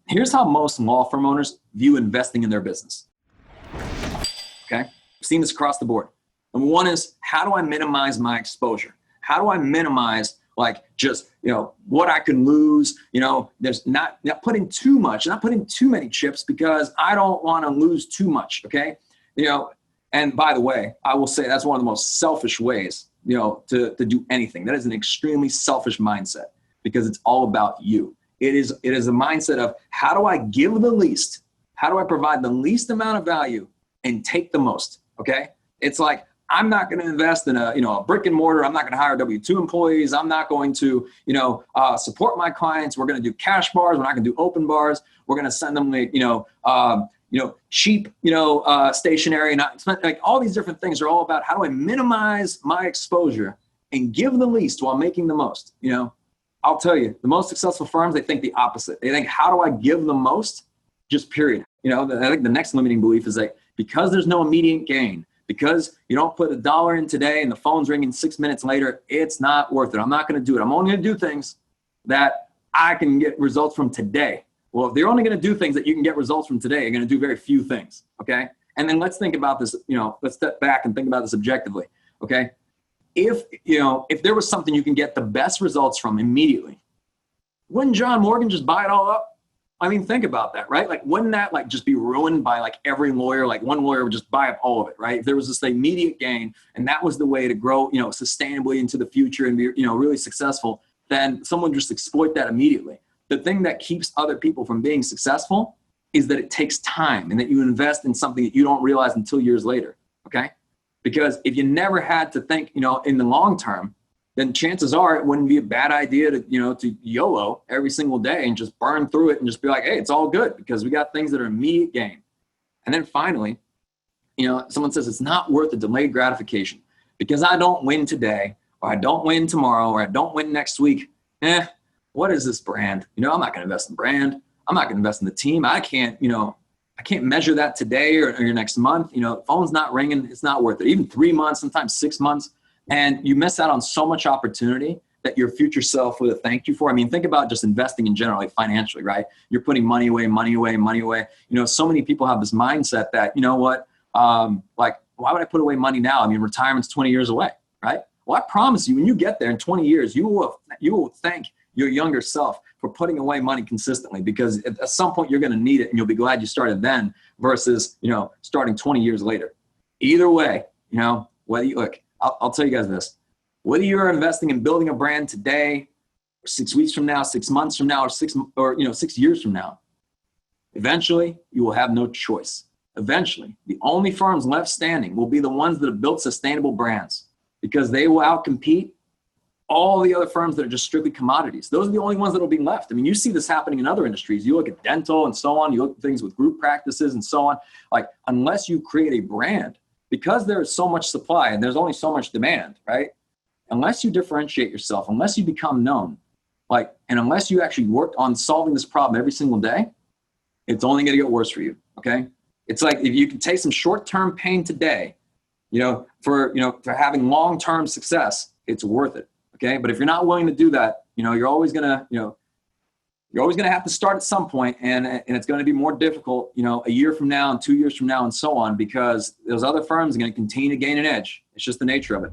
Here's how most law firm owners view investing in their business. Okay. I've seen this across the board. Number one is, how do I minimize my exposure? How do I minimize just, what I can lose? There's not putting too much, not putting too many chips because I don't want to lose too much. Okay. And by the way, I will say that's one of the most selfish ways, to do anything. That is an extremely selfish mindset because it's all about you. It is a mindset of, how do I give the least? How do I provide the least amount of value and take the most? Okay. It's like, I'm not going to invest in a brick and mortar. I'm not going to hire W-2 employees. I'm not going to, support my clients. We're going to do cash bars. We're not going to do open bars. We're going to send them cheap, stationery, like all these different things are all about, how do I minimize my exposure and give the least while making the most? I'll tell you, the most successful firms, they think the opposite. They think, how do I give the most? Just period. I think the next limiting belief is that because there's no immediate gain, because you don't put $1 in today and the phone's ringing 6 minutes later, it's not worth it. I'm not going to do it. I'm only going to do things that I can get results from today. Well, if they're only going to do things that you can get results from today, you're going to do very few things. Okay. And then let's think about this, let's step back and think about this objectively. Okay. If there was something you can get the best results from immediately, wouldn't John Morgan just buy it all up? I mean, think about that, right? Like, wouldn't that just be ruined by every lawyer? One lawyer would just buy up all of it, right? If there was this immediate gain and that was the way to grow, sustainably into the future and be, really successful, then someone just exploit that immediately. The thing that keeps other people from being successful is that it takes time and that you invest in something that you don't realize until years later. Okay. Because if you never had to think, in the long term, then chances are it wouldn't be a bad idea to YOLO every single day and just burn through it and just be like, hey, it's all good because we got things that are immediate gain. And then finally, someone says it's not worth the delayed gratification because I don't win today, or I don't win tomorrow, or I don't win next week. What is this brand? I'm not going to invest in brand. I'm not going to invest in the team. I can't measure that today or your next month. Phone's not ringing. It's not worth it. Even 3 months, sometimes 6 months. And you miss out on so much opportunity that your future self would have thanked you for. I mean, think about just investing in general, financially, right? You're putting money away, money away, money away. So many people have this mindset that, why would I put away money now? I mean, retirement's 20 years away, right? Well, I promise you, when you get there in 20 years, you will thank your younger self for putting away money consistently, because at some point you're going to need it and you'll be glad you started then versus, starting 20 years later. Either way, whether you look, I'll tell you guys this, whether you're investing in building a brand today, or 6 weeks from now, 6 months from now, or 6 years from now, eventually you will have no choice. Eventually, the only firms left standing will be the ones that have built sustainable brands, because they will outcompete all the other firms that are just strictly commodities. Those are the only ones that will be left. I mean, you see this happening in other industries. You look at dental and so on, you look at things with group practices and so on. Unless you create a brand, because there is so much supply and there's only so much demand, right? Unless you differentiate yourself, unless you become known, and unless you actually work on solving this problem every single day, it's only going to get worse for you. Okay. It's like, if you can take some short-term pain today, for having long-term success, it's worth it. Okay. But if you're not willing to do that, you're always going to have to start at some point, and it's going to be more difficult, a year from now and 2 years from now and so on, because those other firms are going to continue to gain an edge. It's just the nature of it.